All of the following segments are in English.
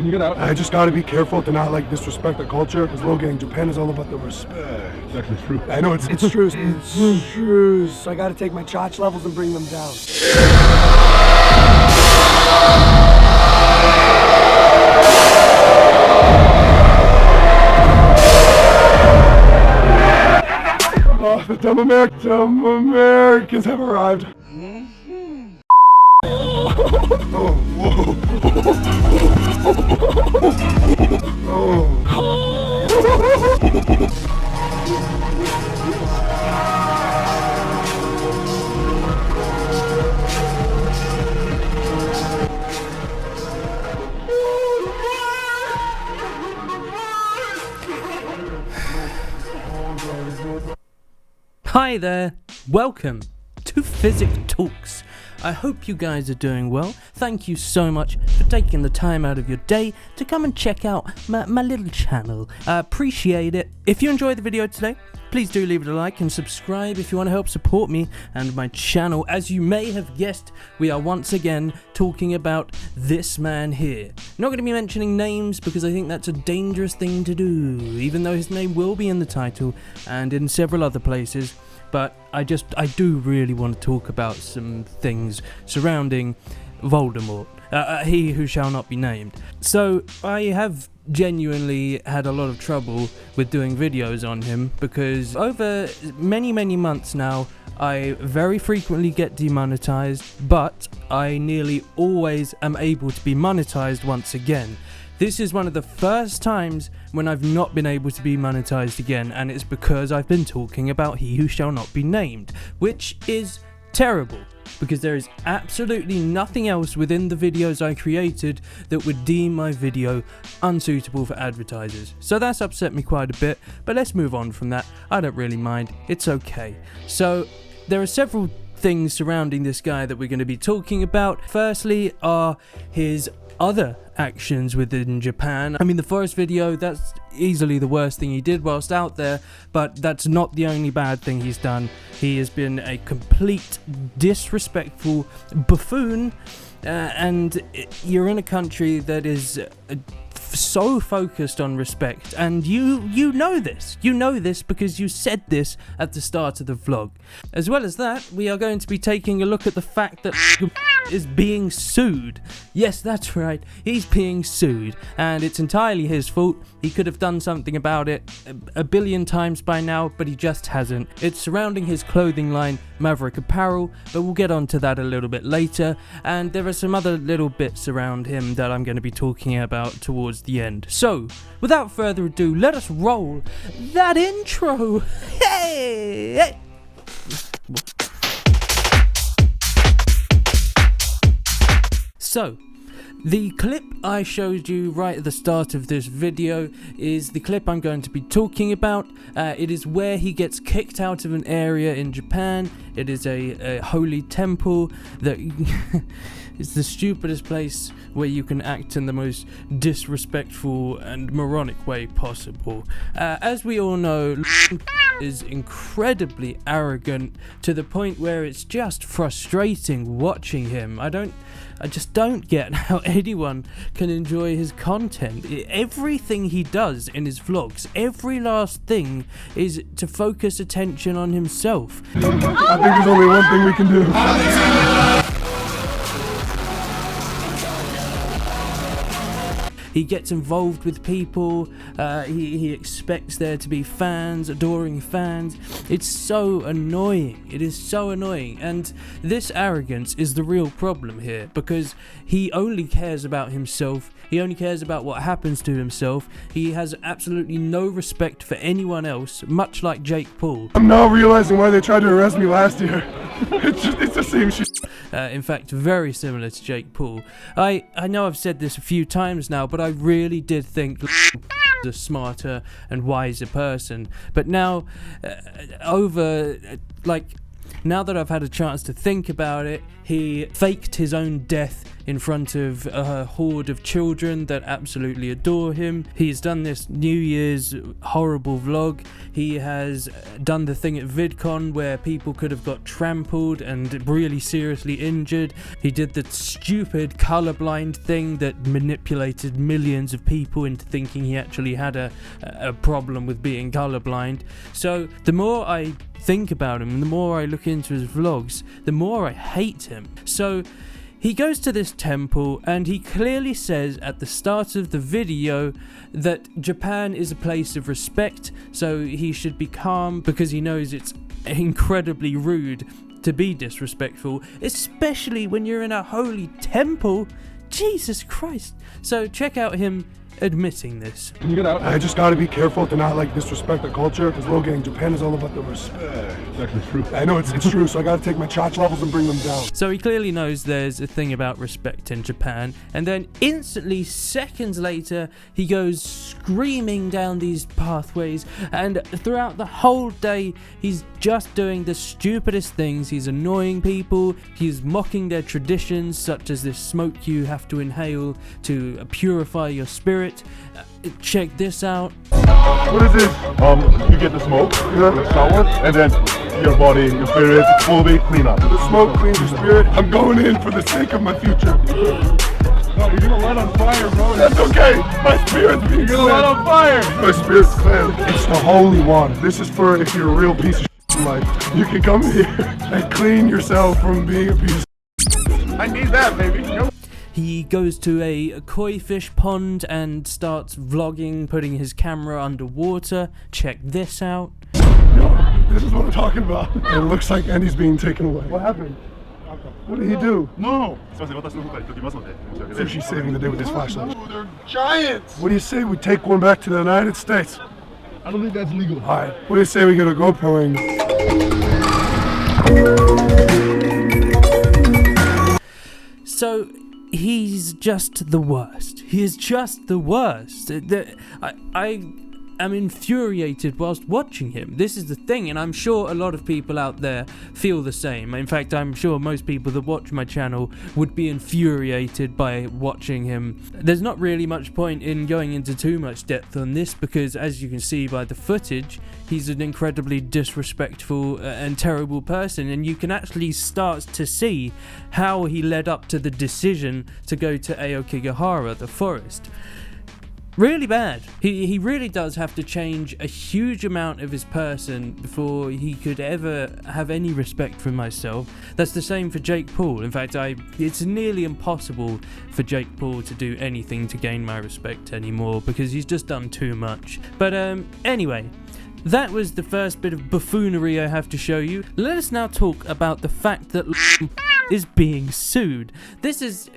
Can you get out? I just gotta be careful to not like disrespect the culture, because Logan, Japan is all about the respect. It's actually true. I know it's true. It's true. So I gotta take my chotch levels and bring them down. Oh, the dumb Americans have arrived. Oh, whoa. Hi there, welcome to Phyzik Talks. I hope you guys are doing well. Thank you so much for taking the time out of your day to come and check out my little channel. I appreciate it. If you enjoyed the video today, please do leave it a like and subscribe if you want to help support me and my channel. As you may have guessed, we are once again talking about this man here. Not going to be mentioning names because I think that's a dangerous thing to do, even though his name will be in the title and in several other places. But I do really want to talk about some things surrounding Voldemort, he who shall not be named. So I have genuinely had a lot of trouble with doing videos on him because over many months now I very frequently get demonetized, but I nearly always am able to be monetized once again. This is one of the first times when I've not been able to be monetized again, and it's because I've been talking about He Who Shall Not Be Named, which is terrible, because there is absolutely nothing else within the videos I created that would deem my video unsuitable for advertisers. So that's upset me quite a bit, but let's move on from that. I don't really mind, it's okay. So there are several things surrounding this guy that we're going to be talking about. Firstly are his other actions within Japan. I mean, the forest video, that's easily the worst thing he did whilst out there, but that's not the only bad thing he's done. He has been a complete disrespectful buffoon, and you're in a country that is so focused on respect, and you know this because you said this at the start of the vlog. As well as that, we are going to be taking a look at the fact that is being sued. Yes, that's right, he's being sued, and it's entirely his fault. He could have done something about it a billion times by now, but he just hasn't. It's surrounding his clothing line, Maverick Apparel, but we'll get onto that a little bit later, and there are some other little bits around him that I'm going to be talking about towards the end. So, without further ado, let us roll that intro. Hey! So, the clip I showed you right at the start of this video is the clip I'm going to be talking about. It is where he gets kicked out of an area in Japan. It is a holy temple that is the stupidest place where you can act in the most disrespectful and moronic way possible. As we all know, is incredibly arrogant to the point where it's just frustrating watching him. I just don't get how anyone can enjoy his content. Everything he does in his vlogs, every last thing is to focus attention on himself. I think there's only one thing we can do. He gets involved with people, he expects there to be fans, adoring fans. It's so annoying, it is so annoying, and this arrogance is the real problem here, because he only cares about himself, he only cares about what happens to himself, he has absolutely no respect for anyone else, much like Jake Paul. I'm now realizing why they tried to arrest me last year. It's the same shit. In fact, very similar to Jake Paul. I know I've said this a few times now, but I really did think a smarter and wiser person. But now, over like now that I've had a chance to think about it, he faked his own death in front of a horde of children that absolutely adore him. He's done this New Year's horrible vlog. He has done the thing at VidCon where people could have got trampled and really seriously injured. He did the stupid colorblind thing that manipulated millions of people into thinking he actually had a problem with being colorblind. So the more I think about him and the more I look into his vlogs, the more I hate him. So he goes to this temple and he clearly says at the start of the video that Japan is a place of respect, so he should be calm because he knows it's incredibly rude to be disrespectful, especially when you're in a holy temple. Jesus Christ. So check out him admitting this. Can you get out? I just gotta be careful to not like disrespect the culture, because Logan, Japan is all about the respect. It's actually true. I know it's true, so I gotta take my chotch levels and bring them down. So he clearly knows there's a thing about respect in Japan, and then instantly, seconds later, he goes screaming down these pathways, and throughout the whole day, he's just doing the stupidest things. He's annoying people, he's mocking their traditions, such as this smoke you have to inhale to purify your spirit. Check this out. What is this? You get the smoke, the shower, and then your body, your spirit, fully clean up. The smoke cleans your spirit. I'm going in for the sake of my future. No, you're gonna light on fire, bro. That's okay. My spirit's being You're gonna light on fire. My spirit's cleansed. It's the holy one. This is for if you're a real piece of shit in life. You can come here and clean yourself from being a piece of I need that, baby. He goes to a koi fish pond and starts vlogging, putting his camera underwater. Check this out. This is what I'm talking about. It looks like Andy's being taken away. What happened? What did he do? No. So she's saving the day with his flashlight. No, they're giants. What do you say we take one back to the United States? I don't think that's legal. Alright, what do you say we get a GoPro in? So he's just the worst. He is just the worst. I am infuriated whilst watching him. This is the thing, and I'm sure a lot of people out there feel the same. In fact, I'm sure most people that watch my channel would be infuriated by watching him. There's not really much point in going into too much depth on this because, as you can see by the footage, he's an incredibly disrespectful and terrible person, and you can actually start to see how he led up to the decision to go to Aokigahara, the forest. Really bad. He really does have to change a huge amount of his person before he could ever have any respect for myself. That's the same for Jake Paul. In fact, it's nearly impossible for Jake Paul to do anything to gain my respect anymore because he's just done too much. But anyway, that was the first bit of buffoonery I have to show you. Let us now talk about the fact that Logan Paul is being sued. This is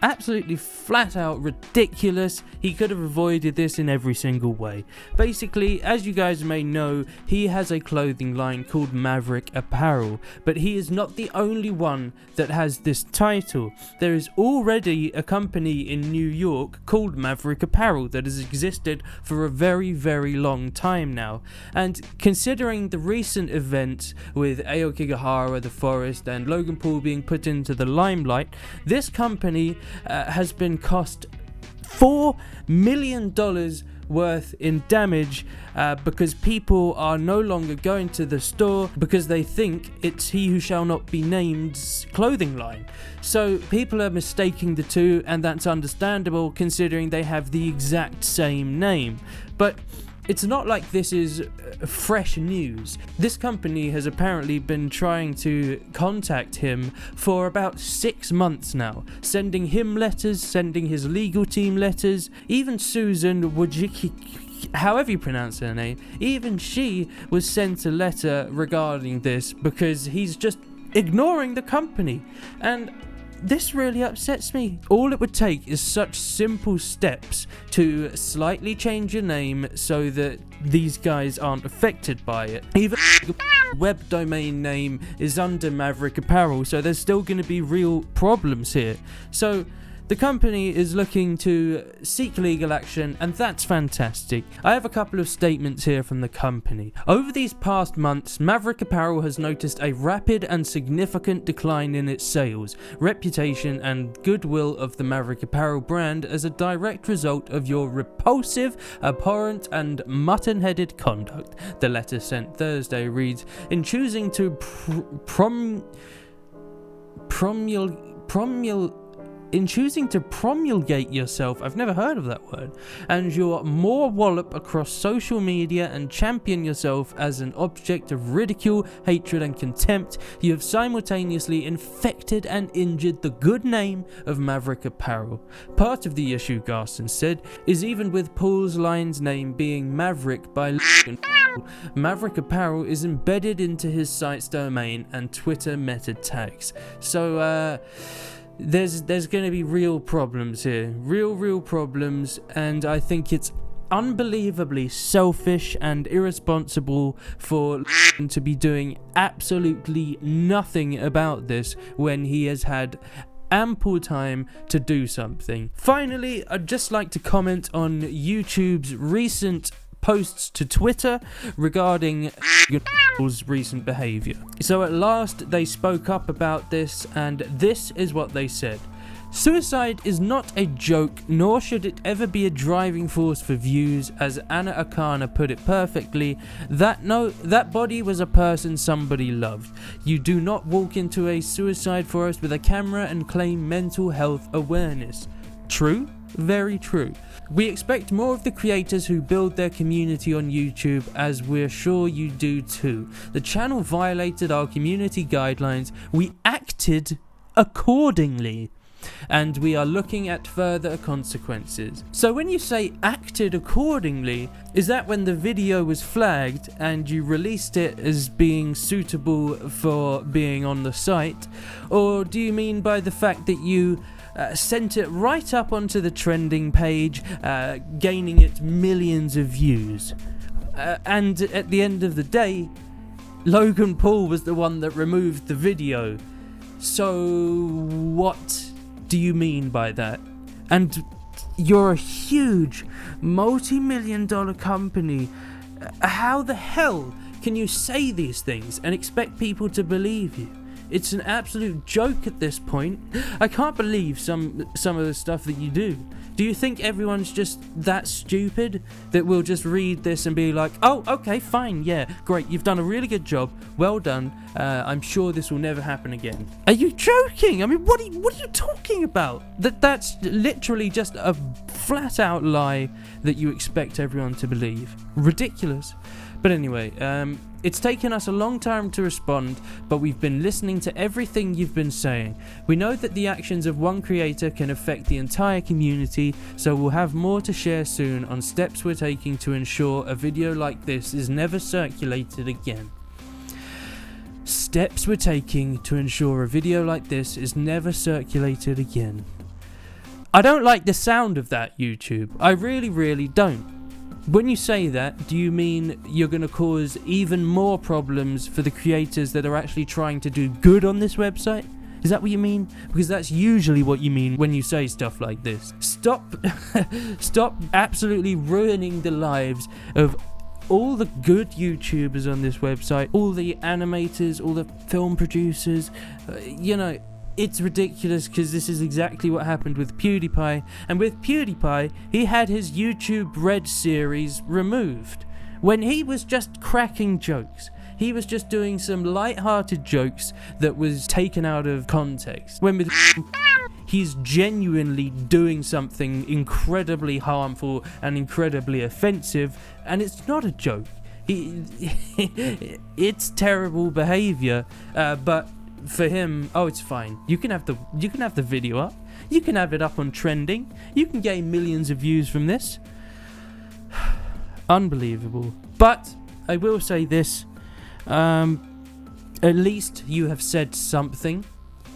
absolutely flat out ridiculous. He could have avoided this in every single way. Basically, as you guys may know, he has a clothing line called Maverick Apparel, but he is not the only one that has this title. There is already a company in New York called Maverick Apparel that has existed for a very, very long time now. And considering the recent events with Aokigahara, the forest, and Logan Paul being put into the limelight, this company has been cost $4 million worth in damage because people are no longer going to the store because they think it's He Who Shall Not Be Named's clothing line. So people are mistaking the two, and that's understandable considering they have the exact same name. But it's not like this is fresh news. This company has apparently been trying to contact him for about 6 months now, sending him letters, sending his legal team letters. Even Susan Wojcicki, however you pronounce her name, even she was sent a letter regarding this because he's just ignoring the company. And this really upsets me. All it would take is such simple steps to slightly change your name so that these guys aren't affected by it. Even web domain name is under Maverick Apparel, so there's still going to be real problems here. So The company is looking to seek legal action, and that's fantastic. I have a couple of statements here from the company. Over these past months, Maverick Apparel has noticed a rapid and significant decline in its sales, reputation, and goodwill of the Maverick Apparel brand as a direct result of your repulsive, abhorrent, and mutton-headed conduct. The letter sent Thursday reads, in choosing to promulgate yourself, I've never heard of that word, and your more wallop across social media and champion yourself as an object of ridicule, hatred, and contempt, you have simultaneously infected and injured the good name of Maverick Apparel. Part of the issue, Garson said, is even with Paul's line's name being Maverick by Logan Paul, Maverick Apparel is embedded into his site's domain and Twitter meta tags. So, there's going to be real problems here. Real problems, and I think it's unbelievably selfish and irresponsible for to be doing absolutely nothing about this when he has had ample time to do something. Finally, I'd just like to comment on YouTube's recent posts to Twitter regarding Paul's recent behaviour. So at last they spoke up about this, and this is what they said. Suicide is not a joke, nor should it ever be a driving force for views. As Anna Akana put it perfectly, that body was a person somebody loved. You do not walk into a suicide forest with a camera and claim mental health awareness. True? Very true. We expect more of the creators who build their community on YouTube, as we're sure you do too. The channel violated our community guidelines. We acted accordingly, and we are looking at further consequences. So when you say acted accordingly, is that when the video was flagged and you released it as being suitable for being on the site? Or do you mean by the fact that you sent it right up onto the trending page, gaining it millions of views? And at the end of the day, Logan Paul was the one that removed the video. So what do you mean by that? And you're a huge multi-million-dollar company. How the hell can you say these things and expect people to believe you? It's an absolute joke at this point. I can't believe some of the stuff that you do. Do you think everyone's just that stupid that will just read this and be like, oh, okay, fine, yeah, great, you've done a really good job, well done, I'm sure this will never happen again? Are you joking? I mean, what are you talking about? That's literally just a flat out lie that you expect everyone to believe. Ridiculous. But anyway, it's taken us a long time to respond, but we've been listening to everything you've been saying. We know that the actions of one creator can affect the entire community, so we'll have more to share soon on steps we're taking to ensure a video like this is never circulated again. Steps we're taking to ensure a video like this is never circulated again. I don't like the sound of that, YouTube. I really don't. When you say that, do you mean you're going to cause even more problems for the creators that are actually trying to do good on this website? Is that what you mean? Because that's usually what you mean when you say stuff like this. Stop absolutely ruining the lives of all the good YouTubers on this website, all the animators, all the film producers, It's ridiculous because this is exactly what happened with PewDiePie, and with PewDiePie, he had his YouTube Red series removed when he was just cracking jokes. He was just doing some light-hearted jokes that was taken out of context. When with he's genuinely doing something incredibly harmful and incredibly offensive, and it's not a joke. It's terrible behavior, but for him, oh, it's fine. You can have the video up. You can have it up on trending. You can gain millions of views from this. Unbelievable. But I will say this: at least you have said something.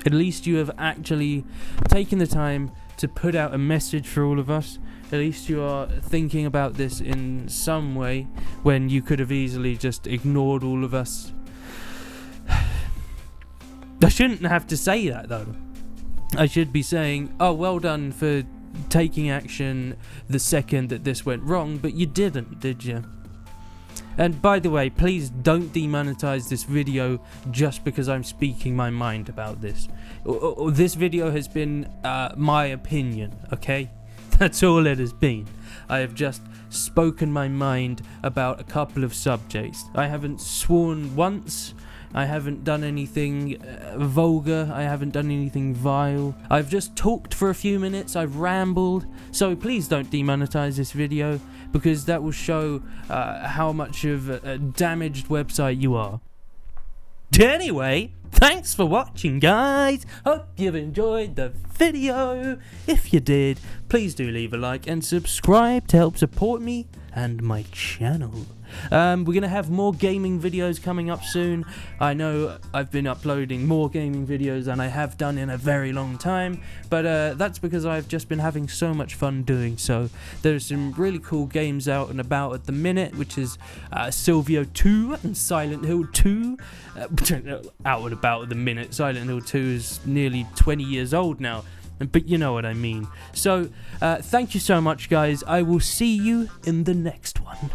At least you have actually taken the time to put out a message for all of us. At least you are thinking about this in some way when you could have easily just ignored all of us. I shouldn't have to say that though. I should be saying, oh, well done for taking action the second that this went wrong, but you didn't, did you? And by the way, please don't demonetize this video just because I'm speaking my mind about this. This video has been my opinion, okay? That's all it has been. I have just spoken my mind about a couple of subjects. I haven't sworn once. I haven't done anything vulgar. I haven't done anything vile. I've just talked for a few minutes. I've rambled. So please don't demonetize this video, because that will show how much of a damaged website you are. Anyway, thanks for watching, guys. Hope you've enjoyed the video. If you did, please do leave a like and subscribe to help support me and my channel. We're going to have more gaming videos coming up soon. I know I've been uploading more gaming videos than I have done in a very long time, but that's because I've just been having so much fun doing so. There's some really cool games out and about at the minute, which is Silvio 2 and Silent Hill 2. Out and about at the minute. Silent Hill 2 is nearly 20 years old now, but you know what I mean. So, thank you so much, guys. I will see you in the next one.